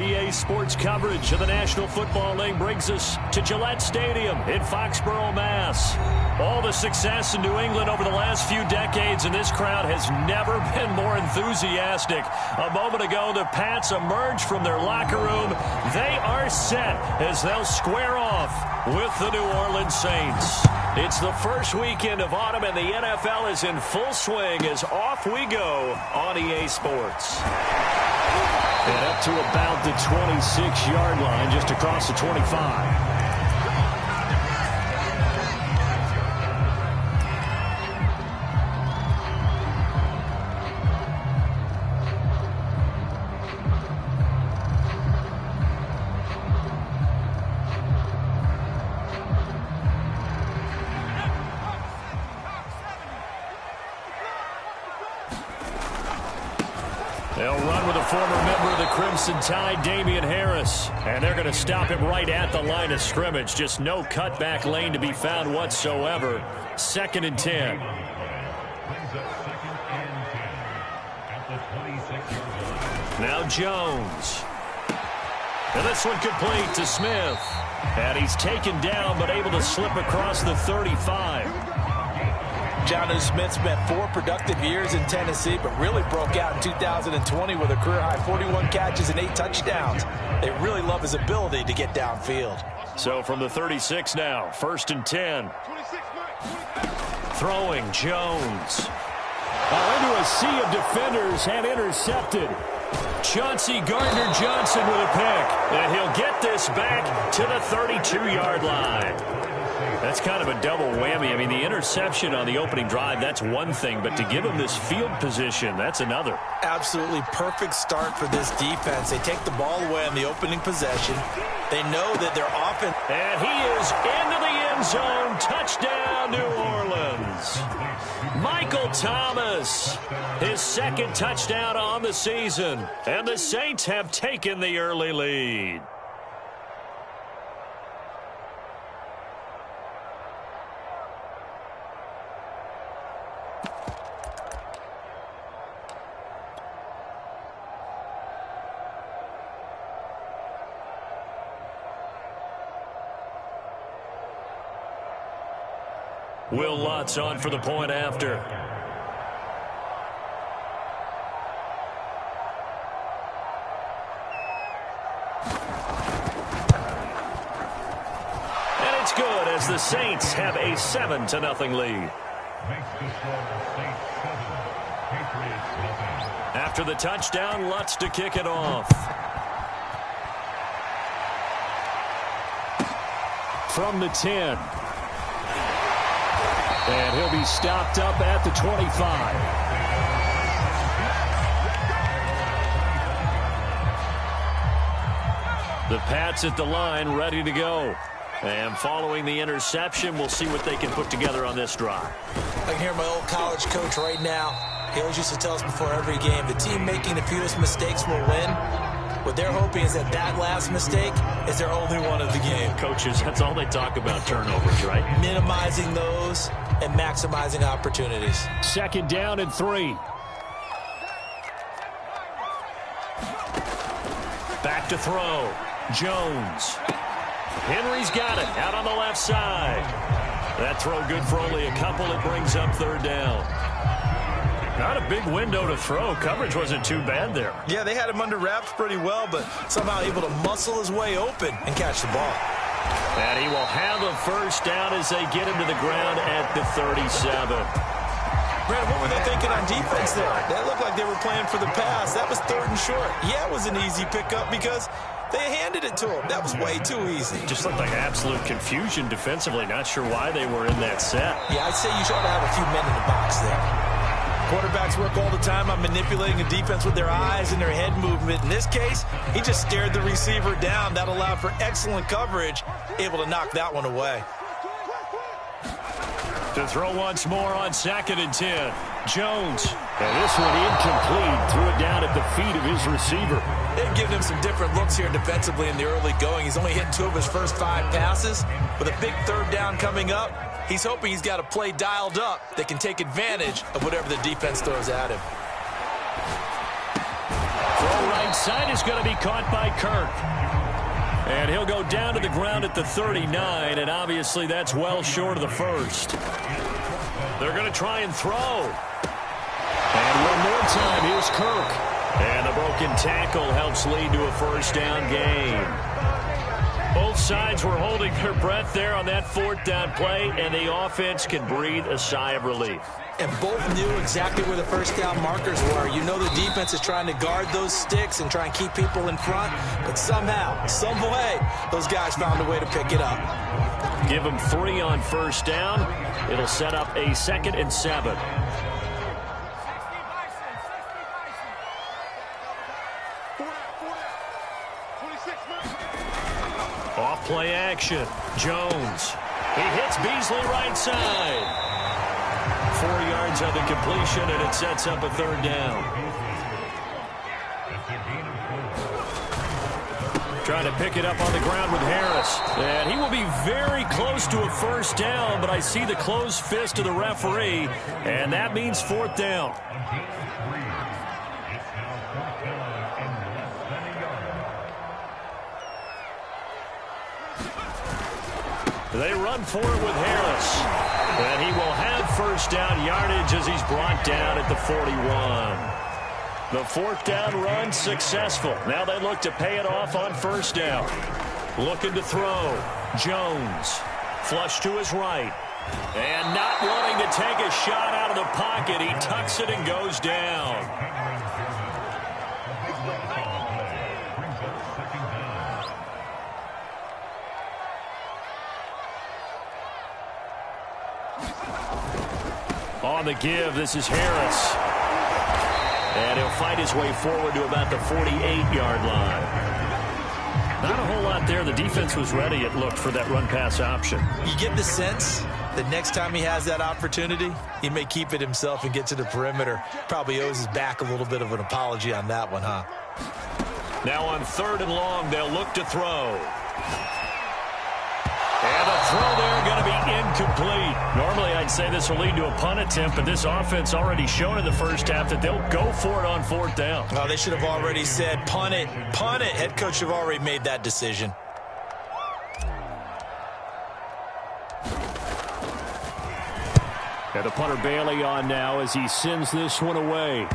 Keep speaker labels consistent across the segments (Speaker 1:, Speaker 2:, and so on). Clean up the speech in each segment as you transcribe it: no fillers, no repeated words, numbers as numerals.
Speaker 1: EA Sports coverage of the National Football League brings us to Gillette Stadium in Foxborough, Mass. All the success in New England over the last few decades, and this crowd has never been more enthusiastic. A moment ago, the Pats emerged from their locker room. They are set as they'll square off with the New Orleans Saints. It's the first weekend of autumn, and the NFL is in full swing as off we go on EA Sports. And up to about the 26-yard line, just across the 25. They'll run with a former member of the Crimson Tide, Damian Harris. And they're going to stop him right at the line of scrimmage. Just no cutback lane to be found whatsoever. 2nd and 10. Now Jones. And this one complete to Smith. And he's taken down but able to slip across the 35.
Speaker 2: Jonnu Smith spent 4 productive years in Tennessee, but really broke out in 2020 with a career-high 41 catches and 8 touchdowns. They really love his ability to get downfield.
Speaker 1: So from the 36 now, 1st and 10. Throwing Jones. Into a sea of defenders and intercepted. Chauncey Gardner-Johnson with a pick. And he'll get this back to the 32-yard line. That's kind of a double whammy. I mean, the interception on the opening drive, that's one thing. But to give him this field position, that's another.
Speaker 2: Absolutely perfect start for this defense. They take the ball away on the opening possession. They know that their offense...
Speaker 1: And he is into the end zone. Touchdown, New Orleans. Michael Thomas, his 2nd touchdown on the season. And the Saints have taken the early lead. Will Lutz on for the point after. And it's good as the Saints have a 7-0 lead. After the touchdown, Lutz to kick it off. From the 10. And he'll be stopped up at the 25. The Pats at the line, ready to go. And following the interception, we'll see what they can put together on this drive.
Speaker 2: I can hear my old college coach right now. He always used to tell us before every game, the team making the fewest mistakes will win. What they're hoping is that last mistake is their only one of the game.
Speaker 1: Coaches, that's all they talk about, turnovers, right?
Speaker 2: Minimizing those and maximizing opportunities.
Speaker 1: 2nd down and 3. Back to throw. Jones. Henry's got it out on the left side. That throw good for only a couple. It brings up 3rd down. Not a big window to throw. Coverage wasn't too bad there.
Speaker 2: Yeah, they had him under wraps pretty well, but somehow able to muscle his way open and catch the ball.
Speaker 1: And he will have a 1st down as they get him to the ground at the 37.
Speaker 2: Brad, what were they thinking on defense there? That looked like they were playing for the pass. That was 3rd and short. Yeah, it was an easy pickup because they handed it to him. That was way too easy.
Speaker 1: Just looked like absolute confusion defensively. Not sure why they were in that set.
Speaker 2: Yeah, I'd say you ought to have a few men in the box there. Quarterbacks work all the time on manipulating a defense with their eyes and their head movement. In this case, he just stared the receiver down. That allowed for excellent coverage, able to knock that one away.
Speaker 1: To throw once more on 2nd and 10. Jones. And this one incomplete. Threw it down at the feet of his receiver.
Speaker 2: They've given him some different looks here defensively in the early going. He's only hit 2 of his first 5 passes. With a big 3rd down coming up, he's hoping he's got a play dialed up that can take advantage of whatever the defense throws at him.
Speaker 1: Throw right right side is going to be caught by Kirk. And he'll go down to the ground at the 39, and obviously that's well short of the first. They're going to try and throw. And one more time, here's Kirk. And the broken tackle helps lead to a first down gain. Both sides were holding their breath there on that fourth down play, and the offense can breathe a sigh of relief.
Speaker 2: And both knew exactly where the first down markers were. You know the defense is trying to guard those sticks and try and keep people in front, but somehow, some way, those guys found a way to pick it up.
Speaker 1: Give them 3 on first down. It'll set up a 2nd and 7. Off play action. Jones. He hits Beasley right side. 4 yards on the completion, and it sets up a 3rd down. Trying to pick it up on the ground with Harris. And he will be very close to a first down, but I see the closed fist of the referee, and that means 4th down. They run for it with Harris. And he will have first down yardage as he's brought down at the 41. The 4th down run successful. Now they look to pay it off on first down. Looking to throw. Jones. Flush to his right. And not wanting to take a shot out of the pocket. He tucks it and goes down. On the give, this is Harris. And he'll fight his way forward to about the 48-yard line. Not a whole lot there. The defense was ready, it looked, for that run-pass option.
Speaker 2: You get the sense that next time he has that opportunity, he may keep it himself and get to the perimeter. Probably owes his back a little bit of an apology on that one, huh?
Speaker 1: Now on 3rd and long, they'll look to throw. And the throw there going to be incomplete. Normally I'd say this will lead to a punt attempt, but this offense already shown in the first half that they'll go for it on 4th down.
Speaker 2: Oh, they should have already said punt it, punt it. Head coach have already made that decision.
Speaker 1: And the punter Bailey on now as he sends this one away.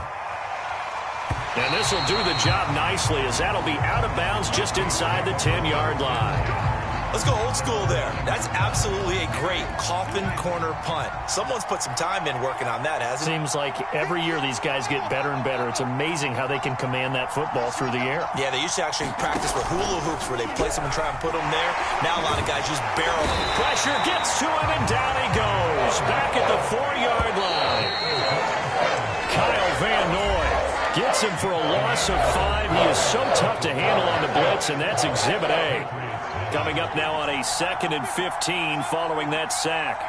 Speaker 1: And this will do the job nicely as that'll be out of bounds just inside the 10-yard line.
Speaker 2: Let's go old school there. That's absolutely a great coffin corner punt. Someone's put some time in working on that, hasn't it?
Speaker 1: Seems like every year these guys get better and better. It's amazing how they can command that football through the air.
Speaker 2: Yeah, they used to actually practice with hula hoops where they place them and try and put them there. Now a lot of guys just barrel them.
Speaker 1: Pressure gets to him, and down he goes. Back at the 4-yard line. Kyle Van Noy gets him for a loss of 5. He is so tough to handle on the blitz, and that's Exhibit A. Coming up now on a 2nd and 15 following that sack.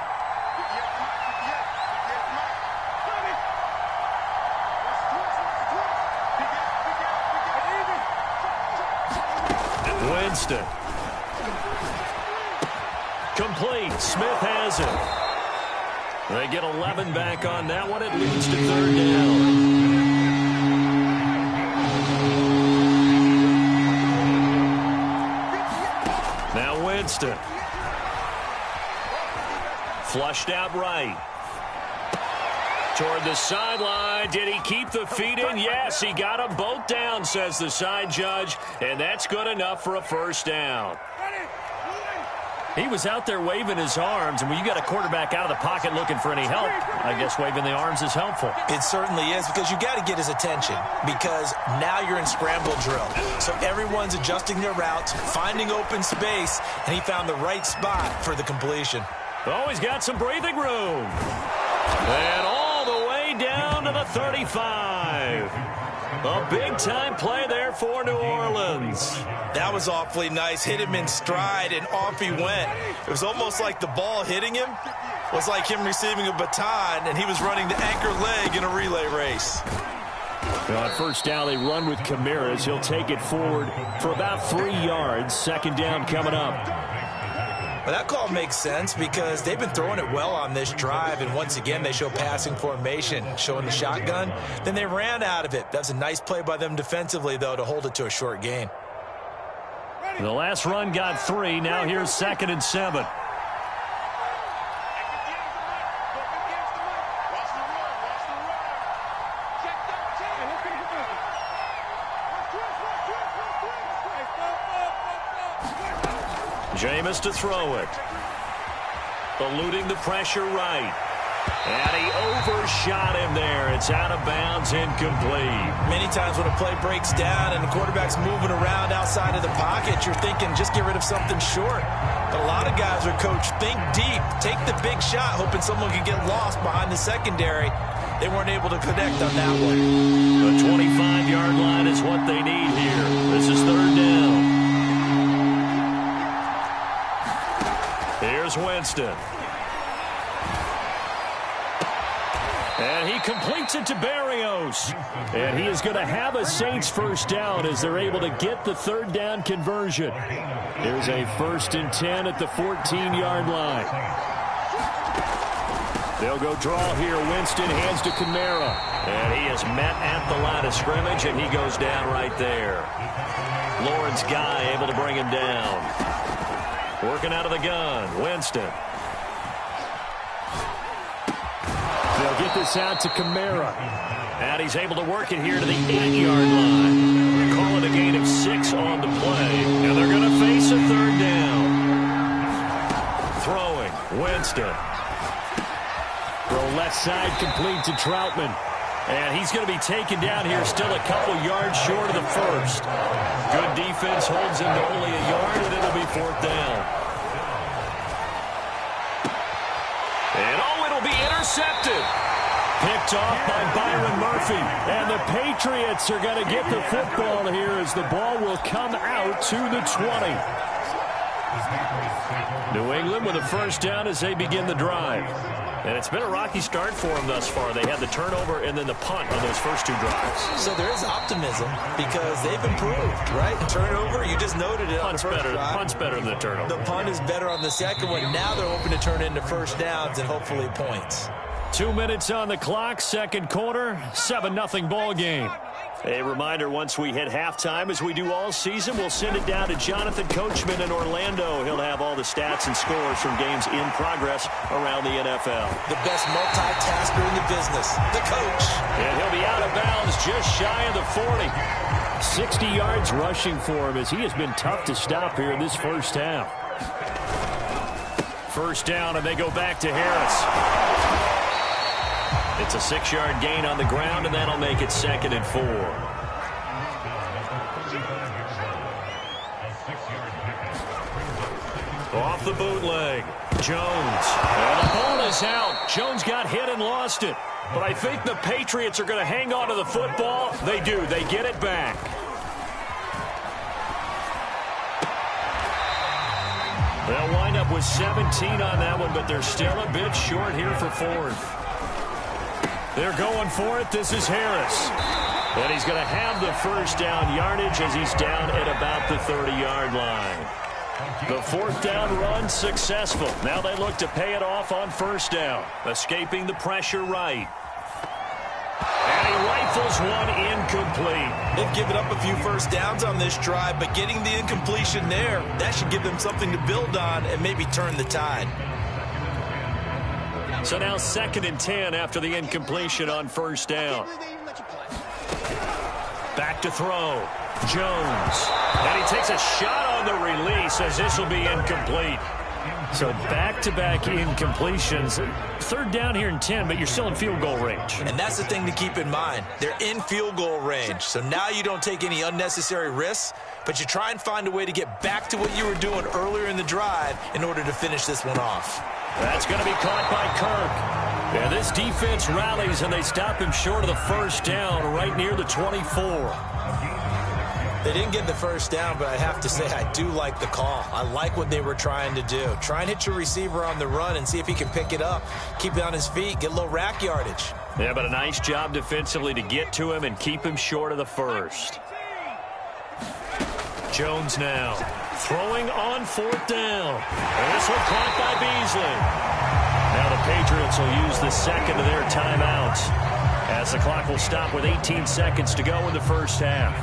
Speaker 1: Winston. Complete. Smith has it. They get 11 back on that one. It leads to 3rd down. Winston. Flushed out right. Toward the sideline. Did he keep the feet in? Yes, he got them both down, says the side judge. And that's good enough for a first down. He was out there waving his arms, and when you got a quarterback out of the pocket looking for any help, I guess waving the arms is helpful.
Speaker 2: It certainly is, because you got to get his attention, because now you're in scramble drill. So everyone's adjusting their routes, finding open space, and he found the right spot for the completion.
Speaker 1: Oh, he's got some breathing room. And all the way down to the 35. A big-time play there for New Orleans.
Speaker 2: That was awfully nice. Hit him in stride, and off he went. It was almost like the ball hitting him was like him receiving a baton, and he was running the anchor leg in a relay race.
Speaker 1: Well, on first down, they run with Camaras. He'll take it forward for about 3 yards. 2nd down coming up.
Speaker 2: Well, that call makes sense because they've been throwing it well on this drive, and once again, they show passing formation, showing the shotgun. Then they ran out of it. That's a nice play by them defensively, though, to hold it to a short gain.
Speaker 1: The last run got 3. Now here's 2nd and 7. Jameis to throw it. Eluding the pressure right. And he overshot him there. It's out of bounds, incomplete.
Speaker 2: Many times when a play breaks down and the quarterback's moving around outside of the pocket, you're thinking just get rid of something short. But a lot of guys are coached, think deep, take the big shot, hoping someone can get lost behind the secondary. They weren't able to connect on that one.
Speaker 1: The 25-yard line is what they need here. This is 3rd down. Here's Winston. And he completes it to Barrios. And he is going to have a Saints first down as they're able to get the 3rd down conversion. Here's a 1st and 10 at the 14-yard line. They'll go draw here. Winston hands to Kamara. And he is met at the line of scrimmage, and he goes down right there. Lawrence Guy able to bring him down. Working out of the gun, Winston. They'll get this out to Kamara. And he's able to work it here to the 8-yard line. Call it a gain of 6 on the play. And they're going to face a 3rd down. Throwing, Winston. Throw left side complete to Troutman. And he's going to be taken down here still a couple yards short of the 1st. Good defense holds him to only a yard, and it'll be 4th down. And it'll be intercepted. Picked off by Byron Murphy. And the Patriots are going to get the football here as the ball will come out to the 20. New England with a first down as they begin the drive. And it's been a rocky start for them thus far. They had the turnover and then the punt on those first 2 drives.
Speaker 2: So there is optimism because they've improved, right? Turnover, you just noted it on the first drive.
Speaker 1: Punt's better than the turnover.
Speaker 2: The punt is better on the second one. Now they're hoping to turn into first downs and hopefully points.
Speaker 1: 2 minutes on the clock, 2nd quarter, 7-0 ball game. A reminder, once we hit halftime, as we do all season, we'll send it down to Jonathan Coachman in Orlando. He'll have all the stats and scores from games in progress around the NFL.
Speaker 2: The best multitasker in the business, the coach.
Speaker 1: And he'll be out of bounds just shy of the 40. 60 yards rushing for him as he has been tough to stop here in this first half. First down, and they go back to Harris. It's a 6-yard gain on the ground, and that'll make it 2nd and 4. Off the bootleg, Jones. And the ball is out. Jones got hit and lost it. But I think the Patriots are going to hang on to the football. They do. They get it back. They'll wind up with 17 on that one, but they're still a bit short here for 4th. They're going for it. This is Harris. And he's going to have the first down yardage as he's down at about the 30-yard line. The 4th down run successful. Now they look to pay it off on first down. Escaping the pressure right. And he rifles one incomplete.
Speaker 2: They've given up a few first downs on this drive, but getting the incompletion there, that should give them something to build on and maybe turn the tide.
Speaker 1: So now 2nd and 10 after the incompletion on first down. Back to throw. Jones. And he takes a shot on the release as this will be incomplete. So back-to-back incompletions. 3rd down here and 10, but you're still in field goal range.
Speaker 2: And that's the thing to keep in mind. They're in field goal range. So now you don't take any unnecessary risks, but you try and find a way to get back to what you were doing earlier in the drive in order to finish this one off.
Speaker 1: That's going to be caught by Kirk. And this defense rallies, and they stop him short of the first down right near the 24.
Speaker 2: They didn't get the first down, but I have to say I do like the call. I like what they were trying to do. Try and hit your receiver on the run and see if he can pick it up, keep it on his feet, get a little rack yardage.
Speaker 1: Yeah, but a nice job defensively to get to him and keep him short of the first. Jones now. Throwing on 4th down. And this one caught by Beasley. Now the Patriots will use the second of their timeouts, as the clock will stop with 18 seconds to go in the first half.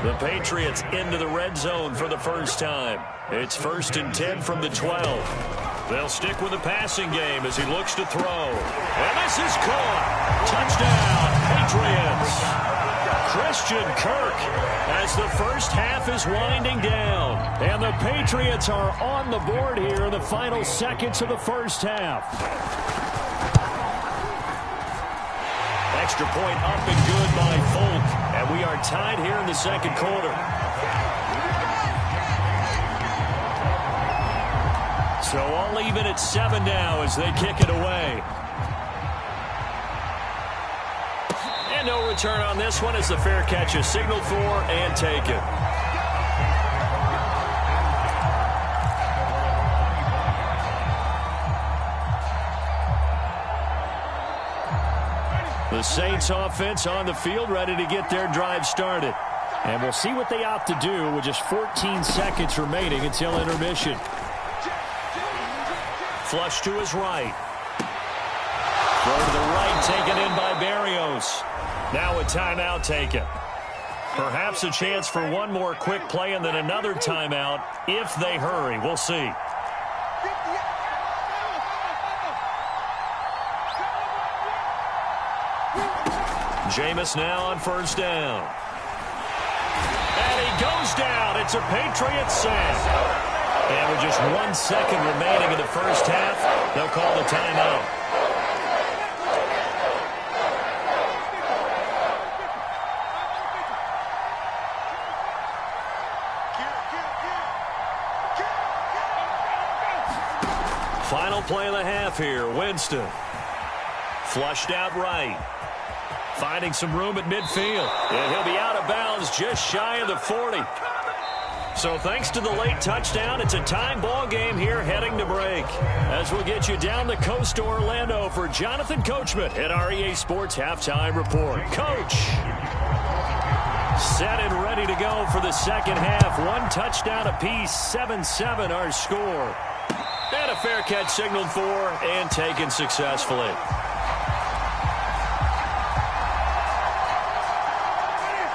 Speaker 1: The Patriots into the red zone for the first time. It's 1st and 10 from the 12. They'll stick with the passing game as he looks to throw. And this is caught. Touchdown, Patriots. Christian Kirk as the first half is winding down. And the Patriots are on the board here in the final seconds of the first half. Extra point up and good by Folk. And we are tied here in the second quarter. So all even at 7 now as they kick it away. And no return on this one as the fair catch is signaled for and taken. The Saints offense on the field, ready to get their drive started. And we'll see what they opt to do with just 14 seconds remaining until intermission. Flush to his right. Throw to the right, taken in by Berrios. Now a timeout taken. Perhaps a chance for one more quick play and then another timeout if they hurry. We'll see. Jameis now on 1st down. And he goes down. It's a Patriots sack. And with just 1 second remaining in the first half, they'll call the timeout. Final play of the half here. Winston. Flushed out right. Finding some room at midfield. And he'll be out of bounds just shy of the 40. So thanks to the late touchdown, it's a time ball game here heading to break. As we'll get you down the coast to Orlando for Jonathan Coachman at our EA Sports Halftime Report. Coach. Set and ready to go for the second half. 1 touchdown apiece, 7-7 our score. And a fair catch signaled for and taken successfully.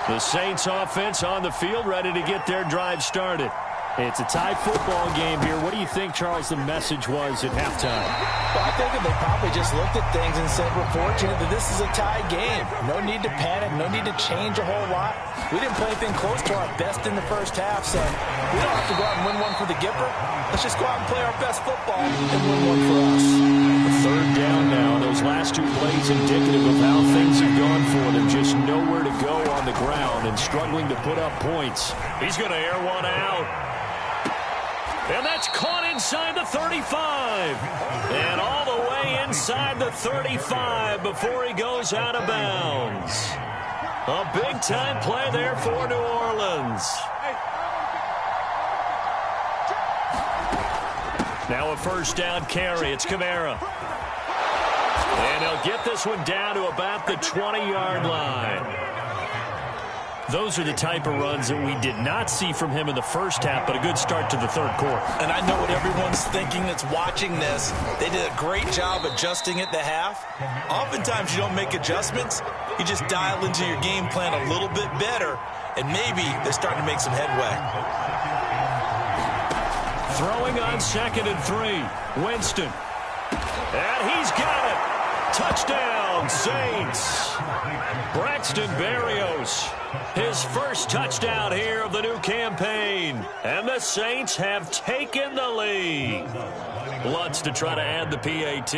Speaker 1: The Saints offense on the field, ready to get their drive started. It's a tie football game here. What do you think, Charles, the message was at halftime?
Speaker 2: Well, I think they probably just looked at things and said, we're fortunate that this is a tie game. No need to panic, no need to change a whole lot. We didn't play anything close to our best in the first half, so we don't have to go out and win one for the Gipper. Let's just go out and play our best football and win one for us.
Speaker 1: The 3rd down now. Those last 2 plays indicative of how things have gone for them. Just nowhere to go on the ground and struggling to put up points. He's going to air one out. And that's caught inside the 35. And all the way inside the 35 before he goes out of bounds. A big-time play there for New Orleans. Now a 1st down carry. It's Kamara. And he'll get this one down to about the 20-yard line. Those are the type of runs that we did not see from him in the first half, but a good start to the 3rd quarter.
Speaker 2: And I know what everyone's thinking that's watching this. They did a great job adjusting at the half. Oftentimes you don't make adjustments. You just dial into your game plan a little bit better, and maybe they're starting to make some headway.
Speaker 1: Throwing on 2nd and 3. Winston. And he's got it. Touchdown, Saints. Braxton Berrios. His first touchdown here of the new campaign. And the Saints have taken the lead. Lutz to try to add the PAT.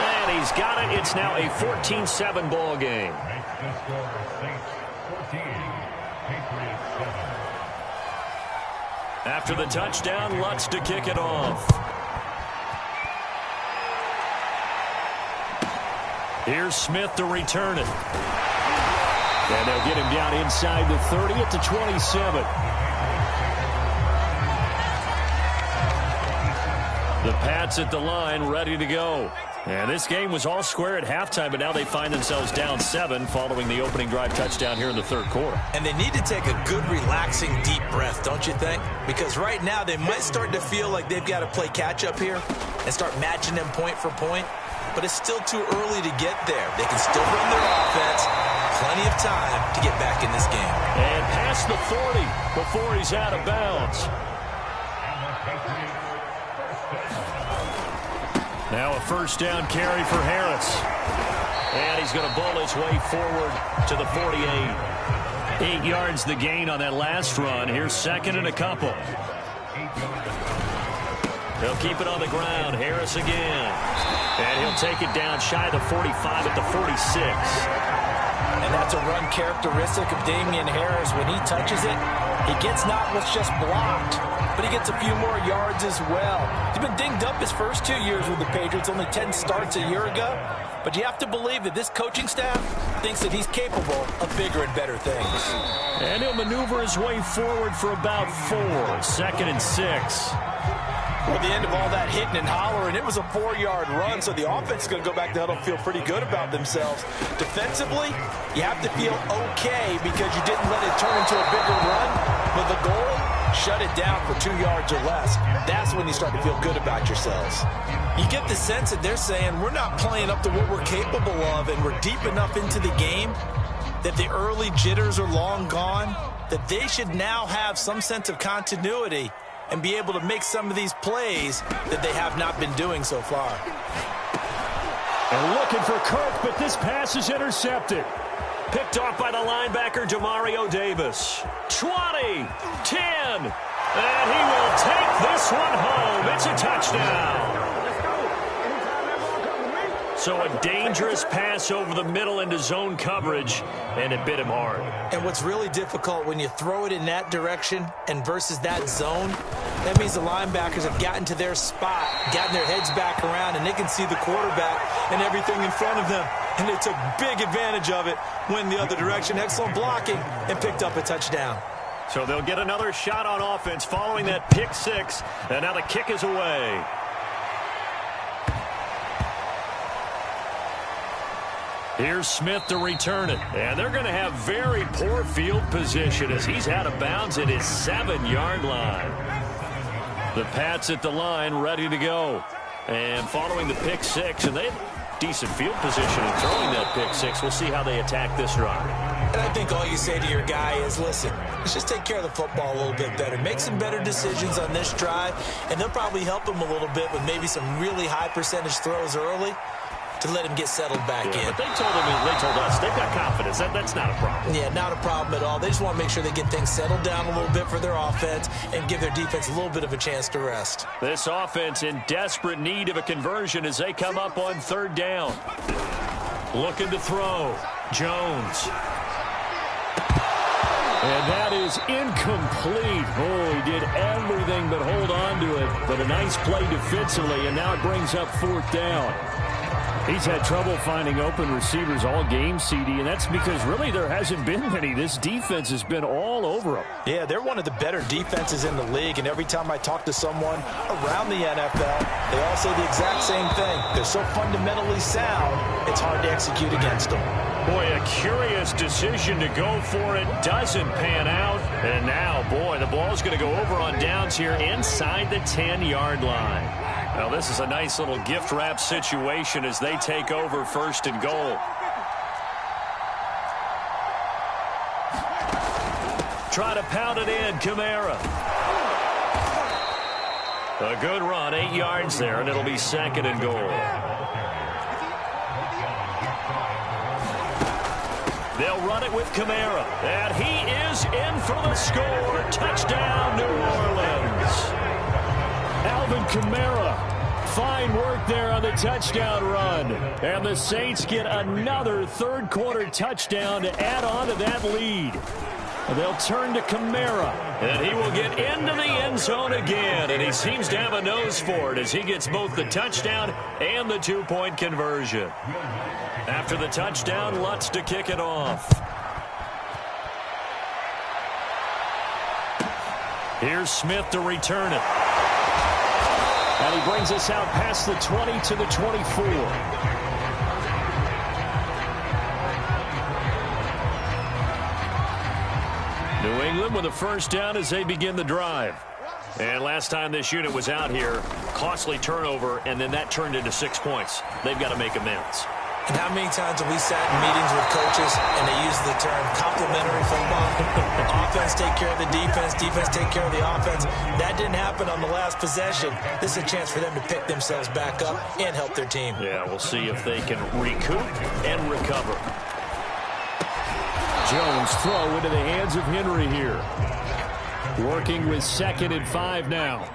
Speaker 1: And he's got it. It's now a 14-7 ball game. After the touchdown, Lutz to kick it off. Here's Smith to return it. And they'll get him down inside the 30 at the 27. The Pats at the line, ready to go. And this game was all square at halftime, but now they find themselves down 7 following the opening drive touchdown here in the third quarter.
Speaker 2: And they need to take a good, relaxing, deep breath, don't you think? Because right now they might start to feel like they've got to play catch-up here and start matching them point for point. But it's still too early to get there. They can still run their offense. Plenty of time to get back in this game.
Speaker 1: And past the 40 before he's out of bounds. Now a first down carry for Harris. And he's going to bowl his way forward to the 48. 8 yards the gain on that last run. Here's second and a couple. He'll keep it on the ground. Harris again. And he'll take it down shy of the 45 at the 46.
Speaker 3: And that's a run characteristic of Damian Harris. When he touches it, he gets not what's just blocked, but he gets a few more yards as well. He's been dinged up his first 2 years with the Patriots, only 10 starts a year ago. But you have to believe that this coaching staff thinks that he's capable of bigger and better things.
Speaker 1: And he'll maneuver his way forward for about 4. Second and 6.
Speaker 3: Well, the end of all that hitting and hollering, it was a 4-yard run, so the offense is going to go back to huddle and feel pretty good about themselves. Defensively, you have to feel okay because you didn't let it turn into a bigger run. But the goal, shut it down for 2 yards or less. That's when you start to feel good about yourselves. You get the sense that they're saying, we're not playing up to what we're capable of, and we're deep enough into the game that the early jitters are long gone, that they should now have some sense of continuity and be able to make some of these plays that they have not been doing so far.
Speaker 1: And looking for Kirk, but this pass is intercepted. Picked off by the linebacker, Demario Davis. 20, 10, and he will take this one home. It's a touchdown. So a dangerous pass over the middle into zone coverage, and it bit him hard.
Speaker 2: And what's really difficult when you throw it in that direction and versus that zone, that means the linebackers have gotten to their spot, gotten their heads back around, and they can see the quarterback and everything in front of them. And they took big advantage of it, went the other direction, excellent blocking, and picked up a touchdown.
Speaker 1: So they'll get another shot on offense following that pick 6, and now the kick is away. Here's Smith to return it. And they're going to have very poor field position as he's out of bounds at his 7-yard line. The Pats at the line ready to go. And following the pick 6, and they have decent field position in throwing that pick 6. We'll see how they attack this drive.
Speaker 2: And I think all you say to your guy is, listen, let's just take care of the football a little bit better. Make some better decisions on this drive, and they'll probably help him a little bit with maybe some really high percentage throws early to let him get settled back in.
Speaker 1: But they told us they've got confidence. That's not a problem.
Speaker 2: Yeah, not a problem at all. They just want to make sure they get things settled down a little bit for their offense and give their defense a little bit of a chance to rest.
Speaker 1: This offense in desperate need of a conversion as they come up on 3rd down. Looking to throw. Jones. And that is incomplete. Oh, he did everything but hold on to it. But a nice play defensively, and now it brings up 4th down. He's had trouble finding open receivers all game, CD, and that's because really there hasn't been many. This defense has been all over them.
Speaker 3: Yeah, they're one of the better defenses in the league, and every time I talk to someone around the NFL, they all say the exact same thing. They're so fundamentally sound, it's hard to execute against them.
Speaker 1: Boy, a curious decision to go for it. Doesn't pan out. And now, boy, the ball's going to go over on downs here inside the 10-yard line. Now, this is a nice little gift wrap situation as they take over 1st and goal. Try to pound it in, Kamara. A good run, 8 yards there, and it'll be 2nd and goal. They'll run it with Kamara, and he is in for the score. Touchdown, New Orleans. Alvin Kamara, fine work there on the touchdown run. And the Saints get another 3rd quarter touchdown to add on to that lead. They'll turn to Kamara, and he will get into the end zone again. And he seems to have a nose for it as he gets both the touchdown and the 2-point conversion. After the touchdown, Lutz to kick it off. Here's Smith to return it. And he brings us out past the 20 to the 24. New England with a first down as they begin the drive. And last time this unit was out here, costly turnover, and then that turned into 6 points. They've got to make amends.
Speaker 2: And how many times have we sat in meetings with coaches and they use the term complementary football? Offense take care of the defense, defense take care of the offense. That didn't happen on the last possession. This is a chance for them to pick themselves back up and help their team.
Speaker 1: Yeah, we'll see if they can recoup and recover. Jones throw into the hands of Henry here. Working with 2nd and 5 now.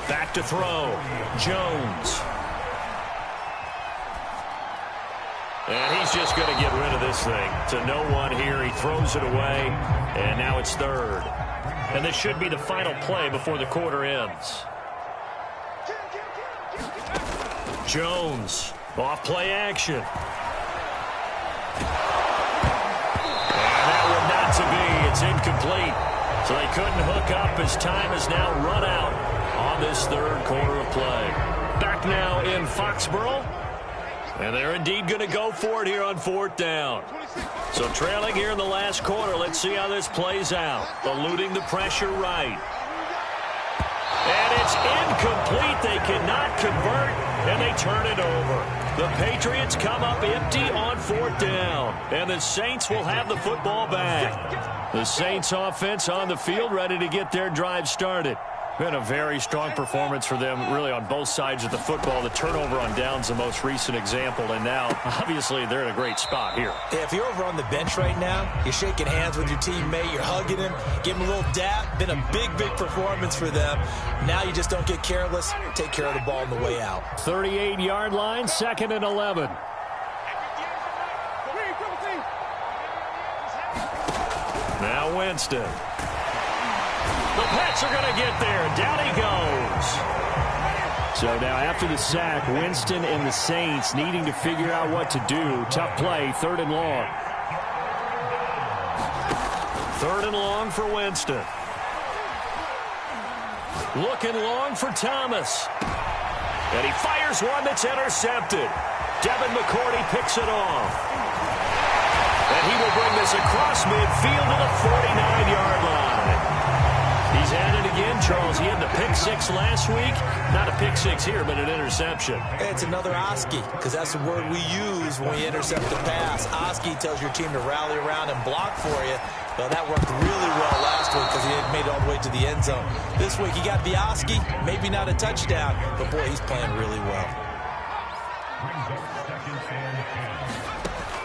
Speaker 1: Back to throw. Jones. And he's just going to get rid of this thing. To no one here. He throws it away. And now it's 3rd. And this should be the final play before the quarter ends. Jones. Off play action. To be. It's incomplete. So they couldn't hook up as time is now run out on this 3rd quarter of play. Back now in Foxborough. And they're indeed going to go for it here on 4th down. So trailing here in the last quarter. Let's see how this plays out. Eluding the pressure right. And it's incomplete. They cannot convert, and they turn it over. The Patriots come up empty on 4th down, and the Saints will have the football back. The Saints offense on the field ready to get their drive started. Been a very strong performance for them, really, on both sides of the football. The turnover on downs, the most recent example, and now, obviously, they're in a great spot here.
Speaker 2: Yeah, if you're over on the bench right now, you're shaking hands with your teammate, you're hugging him, giving him a little dap. Been a big, big performance for them. Now you just don't get careless. Take care of the ball on the way out.
Speaker 1: 38-yard line, 2nd and 11. Now Winston. The Pats are going to get there. Down he goes. So now after the sack, Winston and the Saints needing to figure out what to do. Tough play, 3rd and long. 3rd and long for Winston. Looking long for Thomas. And he fires one that's intercepted. Devin McCourty picks it off. And he will bring this across midfield to the 49-yard line. He's at it again, Charles. He had the pick 6 last week. Not a pick 6 here, but an interception.
Speaker 2: It's another Oski, because that's the word we use when we intercept the pass. Oski tells your team to rally around and block for you. Well, that worked really well last week because he had made it all the way to the end zone. This week he got the Oski, maybe not a touchdown, but boy, he's playing really well.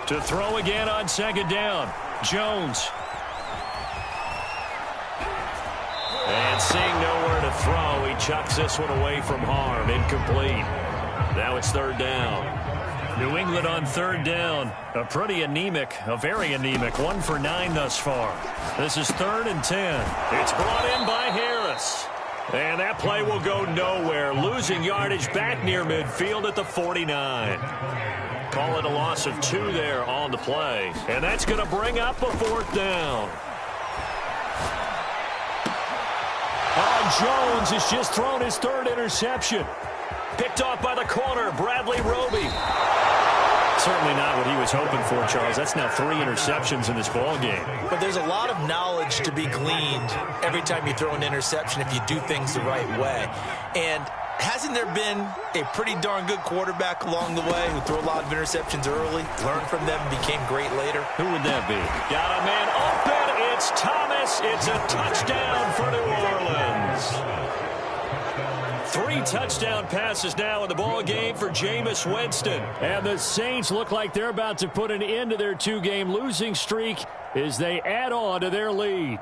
Speaker 1: To throw again on 2nd down. Jones. And seeing nowhere to throw, he chucks this one away from harm. Incomplete. Now it's 3rd down. New England on 3rd down. A pretty anemic, a very anemic 1 for 9 thus far. This is 3rd and 10. It's brought in by Harris. And that play will go nowhere. Losing yardage back near midfield at the 49. Call it a loss of 2 there on the play. And that's going to bring up a 4th down. Jones has just thrown his 3rd interception. Picked off by the corner, Bradley Roby. Certainly not what he was hoping for, Charles. That's now 3 interceptions in this ball game.
Speaker 2: But there's a lot of knowledge to be gleaned every time you throw an interception if you do things the right way. And hasn't there been a pretty darn good quarterback along the way who threw a lot of interceptions early, learned from them, and became great later?
Speaker 1: Who would that be? Got a man open. It's Thomas. It's a touchdown for New Orleans. 3 touchdown passes now in the ball game for Jameis Winston. And the Saints look like they're about to put an end to their 2-game losing streak as they add on to their lead.